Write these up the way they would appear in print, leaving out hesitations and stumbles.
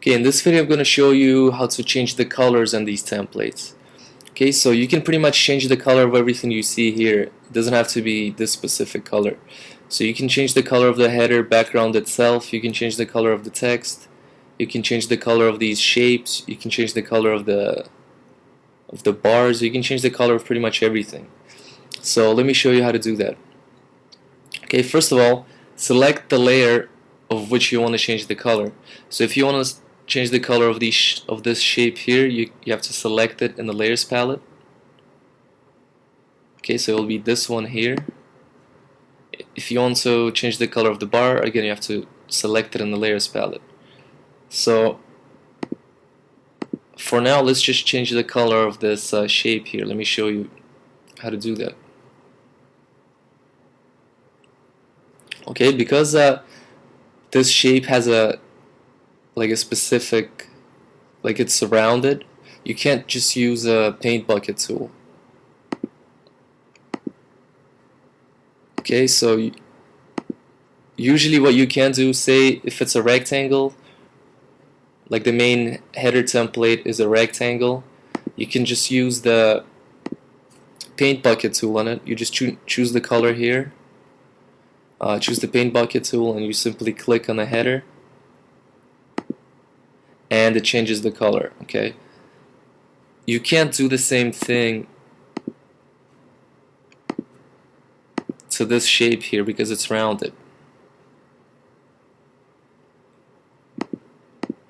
Okay, in this video I'm going to show you how to change the colors on these templates. Okay, so you can pretty much change the color of everything you see here. It doesn't have to be this specific color. So you can change the color of the header background itself, you can change the color of the text, you can change the color of these shapes, you can change the color of the bars, you can change the color of pretty much everything. So let me show you how to do that. Okay, first of all, select the layer of which you want to change the color. So if you want to change the color of this shape here, you have to select it in the layers palette. Okay, so it will be this one here. If you want to change the color of the bar, again you have to select it in the layers palette. So for now, let's just change the color of this shape here. Let me show you how to do that. Okay, because this shape has a specific, it's surrounded, you can't just use a paint bucket tool. Okay, so usually what you can do, say if it's a rectangle, like the main header template is a rectangle, you can just use the paint bucket tool on it. You just choose the color here, choose the paint bucket tool, and you simply click on the header and it changes the color. Okay, you can't do the same thing to this shape here because it's rounded.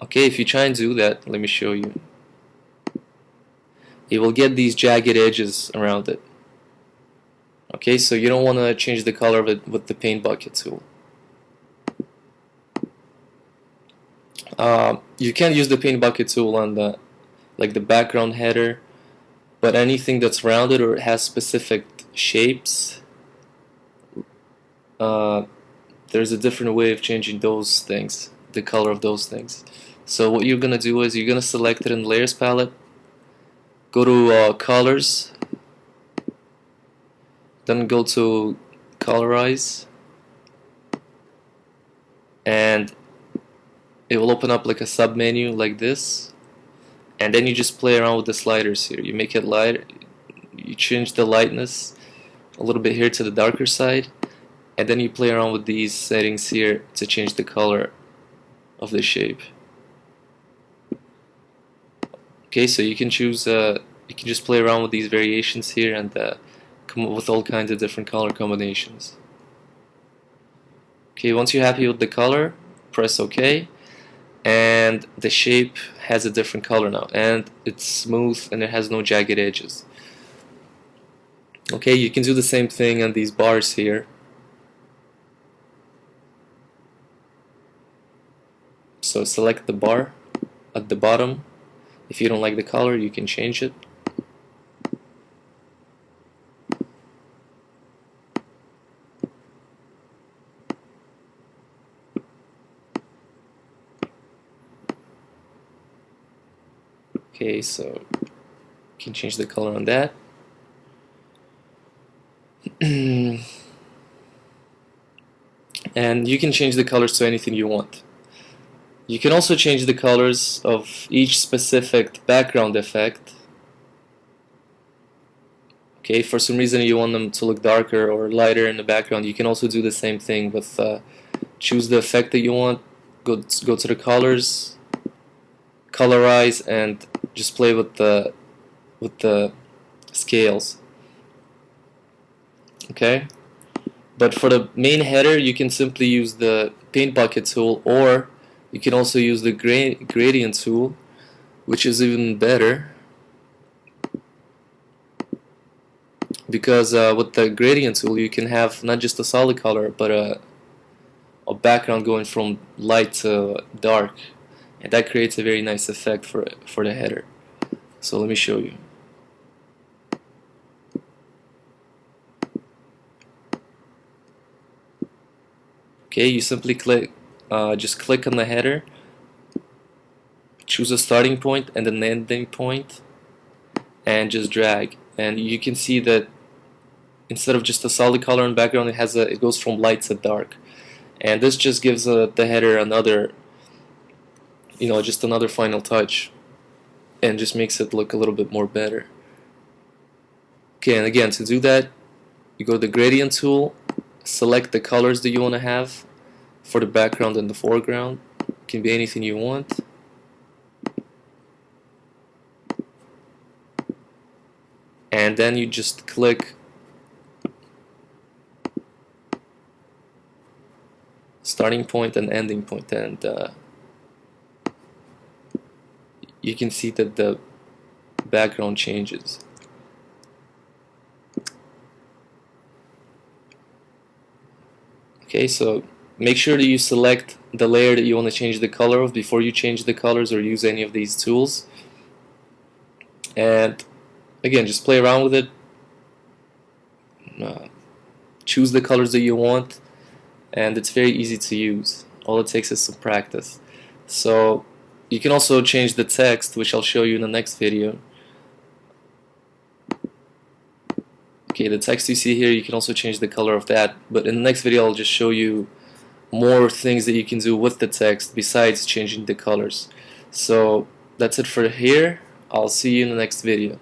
Okay, if you try and do that, let me show you. You will get these jagged edges around it. Okay, so you don't want to change the color of it with the paint bucket tool. You can use the paint bucket tool on the background header, but anything that's rounded or has specific shapes, there's a different way of changing those things, the color of those things. So what you're gonna do is you're gonna select it in the layers palette, go to colors, then go to colorize, and it will open up like a sub menu like this, and then you just play around with the sliders here. You make it light, you change the lightness a little bit here to the darker side, and then you play around with these settings here to change the color of the shape. Okay, so you can choose, you can just play around with these variations here and come up with all kinds of different color combinations. Okay, once you're happy with the color, press OK, and the shape has a different color now, and it's smooth and it has no jagged edges. Okay, you can do the same thing on these bars here. So select the bar at the bottom. If you don't like the color, you can change it. Okay, so you can change the color on that. And you can change the colors to anything you want. You can also change the colors of each specific background effect. Okay, for some reason you want them to look darker or lighter in the background, you can also do the same thing with choose the effect that you want, go to the colors, colorize, and just play with the scales. Okay, but for the main header you can simply use the paint bucket tool, or you can also use the gradient tool, which is even better, because with the gradient tool you can have not just a solid color but a background going from light to dark, and that creates a very nice effect for the header. So let me show you. Okay, you simply just click on the header, choose a starting point and an ending point, and just drag, and you can see that instead of just a solid color in background, it goes from light to dark, and this just gives the header another just another final touch, and just makes it look a little bit more better. Okay, and again, to do that, you go to the gradient tool, select the colors that you want to have for the background and the foreground. It can be anything you want. And then you just click starting point and ending point, and you can see that the background changes. Okay, so make sure that you select the layer that you want to change the color of before you change the colors or use any of these tools. And again, just play around with it. Choose the colors that you want, and it's very easy to use. All it takes is some practice. So you can also change the text, which I'll show you in the next video. Okay, the text you see here, you can also change the color of that, but in the next video I'll just show you more things that you can do with the text besides changing the colors. So that's it for here. I'll see you in the next video.